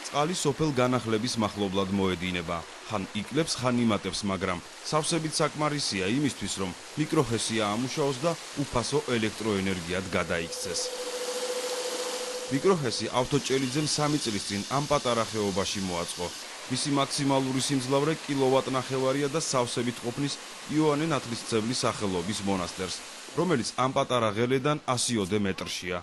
წყალი სოფელ განახლების მახლობლად მოედინება. ხან იკლებს, ხან იმატებს, მაგრამ სავსებით საკმარისია იმისთვის, რომ მიკროჰესია ამუშაოს და უფასო ელექტროენერგიად გადაიქცეს. მიკროჰესი ავტოჭელიძემ 3 წლის წინ ამ პატარა ხეობაში მოაწყო. მისი მაქსიმალური სიმძლავრე კილოვატ-ნახევარია და სავსებით ყოფნის იოანე ნათლისმცემლის სახელობის მონასტერს, რომელიც ამ პატარა ღელედან 100 მეტრშია.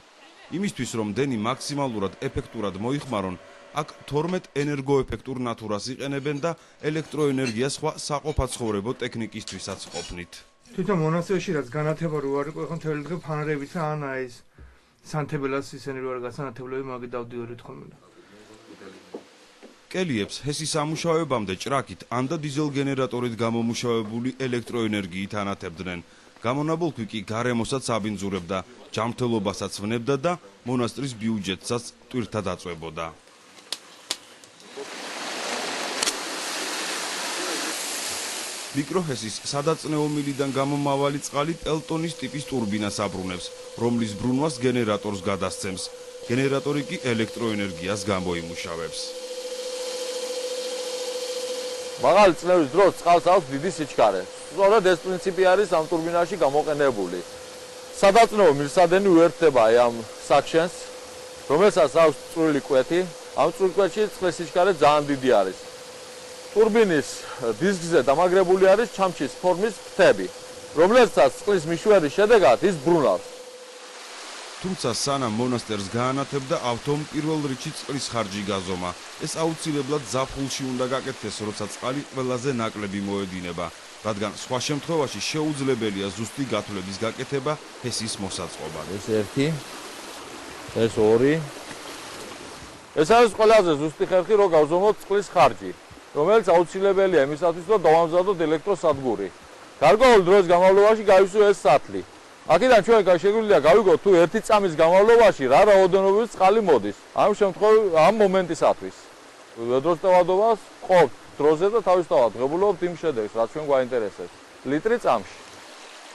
იმისთვის, რომ დენი მაქსიმალურად ეფექტურად მოიხმარონ, აქ 12 ენერგოეფექტურ ნათურას იყენებენ და ელექტროენერგიას სხვა საყოფაცხოვრებო ტექნიკისთვისაც ყოფნით. თვითონ მონასტერში რაც განათება რო არ იყო, ხო მთელი დღე ფანერებით და ანა ის სანთებელას ისინი რო არ გასანათებლები მაგი დავდიოდით ხოლმე. კელიებს ჰესის ამუშავებამდე ჭრაკით ან და დიზელ გენერატორით გამომუშავებული ელექტროენერგიით ანათებდნენ. გამონაბოლქვი კი გარემოსაც აბინძურებდა, ჯანმრთელობასაც ვნებდა და მონასტრის ბიუჯეტსაც ტვირთად აწვებოდა. მიკროჰესის სადაწნეო მილიდან გამომავალი წყალი პელტონის ტიპის ტურბინას აბრუნებს, რომლის ბრუნვას გენერატორს გადასცემს. გენერატორი კი ელექტროენერგიას გამოიმუშავებს. მაღალი წნევის დროს წყალს აქვს დიდი სიჩქარე. სწორედ ეს პრინციპი არის ამ ტურბინაში გამოყენებული. სადაწნეო მილსადენი უერთდება ამ საქშენს, რომელსაც აქვს წვრილი კვეთი. ამ წვრილ კვეთში წყლის სიჩქარე ძალიან დიდი არის. ტურბინის დისკზე დამაგრებული არის ჩამჩის ფორმის ფრთები, რომლებსაც წყლის მიშვერის შედეგად ის ბრუნავს. თუმცა სანამ მონასტერს გაანათებდა ავტომ პირველ რიგში წყლის ხარჯი გაზომა. ეს აუცილებლად ზაფხულში უნდა გაკეთდეს, როცა წყალი ყველაზე ნაკლები მოედინება, რადგან სხვა შემთხვევაში შეუძლებელია ზუსტი გათვლების გაკეთება ჰესის მოსაწყობად. ეს 1, ეს 2. ეს არის ყველაზე ზუსტი ხერხი, რომ გავზომოთ წყლის ხარჯი, რომელიც აუცილებელია იმისათვის, რომ დავამზადოთ ელექტროსადგური. გარკვეულ დროის განმავლობაში გავისვო ეს სათლი. აქედან ჩვენ შეგვიძლია გავიგოთ თუ 1 წამის განმავლობაში რა რაოდენობის წყალი მოდის. ამ მომენტისათვის. ვედროს ტევადობას ყოფთ დროზე და თავისთავად ღებულობთ იმ შედეგს, რაც ჩვენ გვაინტერესებს. ლიტრი წამში.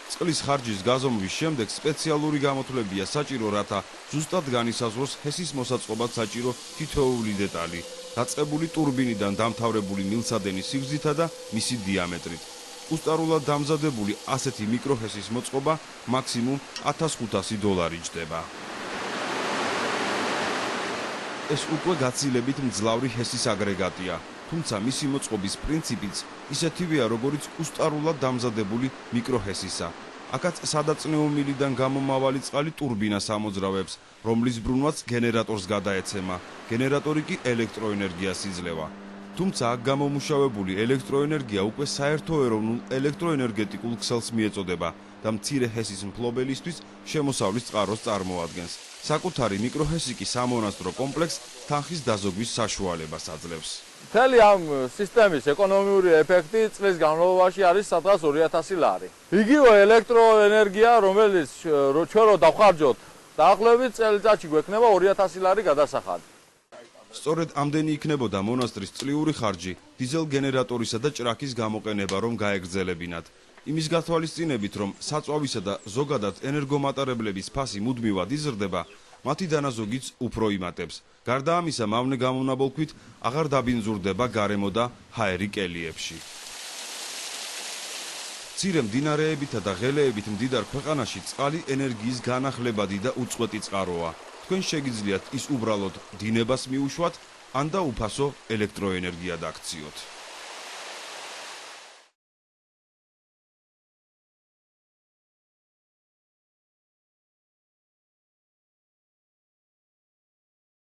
წყლის ხარჯის გაზომვის შემდეგ სპეციალური გამოთვლებია საჭირო, რათა ზუსტად განისაზღვროს ჰესის მოსაწყობად საჭირო თითოეული დეტალი, დაწყებული ტურბინიდან დამთავრებული მილსადენის სიგრძითა და მისი დიამეტრით. უსტარულად დამზადებული ასეთი მიკროჰესის მოწყობა მაქსიმუმ $1500 ჯდება. ეს უკვე გაცილებით მძლავრი ჰესის აგრეგატია, თუმცა მისი მოწყობის პრინციპიც ისეთივეა, როგორიც უსტარულად დამზადებული მიკროჰესისა. აქაც სადაწნეო მილიდან გამომავალი წყალი ტურბინას ამოძრავებს, რომლის ბრუნვაც გენერატორს გადაეცემა. გენერატორი კი ელექტროენერგიას იძლევა. თუმცა აქ გამომუშავებული ელექტროენერგია უკვე საერთო ეროვნულ ელექტროენერგეტიკულ ქსელს მიეწოდება და მცირე ჰესის მფლობელისთვის შემოსავლის წყაროს წარმოადგენს. საკუთარი მიკროჰესი კი სამონასტრო კომპლექსს თანხის დაზოგვის საშუალებას აძლევს. მთელი ამ სისტემის ეკონომიური ეფექტი წლის განმავლობაში არის სადღაც 2000 ლარი. იგივე ელექტროენერგია, რომელიც ჩვენ რო დავხარჯოთ, დაახლოებით წელიწადში გვექნება 2000 ლარი გადასახადი. სწორედ ამდენი იქნებოდა მონასტრის წლიური ხარჯი დიზელ გენერატორისა და ჭრაკის გამოყენება, რომ გაეგრძელებინათ. იმის გათვალისწინებით, რომ საწვავისა და ზოგადად ენერგომატარებლების ფასი მუდმივად იზრდება, მათი დანაზოგიც უფრო იმატებს. გარდა ამისა, მავნე გამონაბოლქვით აღარ დაბინძურდება გარემო და ჰაერი კელიებში. მცირე მდინარეებითა და ღელეებით მდიდარ ქვეყანაში წყალი ენერგიის განახლებადი და უწყვეტი წყაროა. თქვენ შეგიძლიათ ის უბრალოდ დინებას მიუშვათ, ან და უფასო ელექტროენერგია დაქციოთ.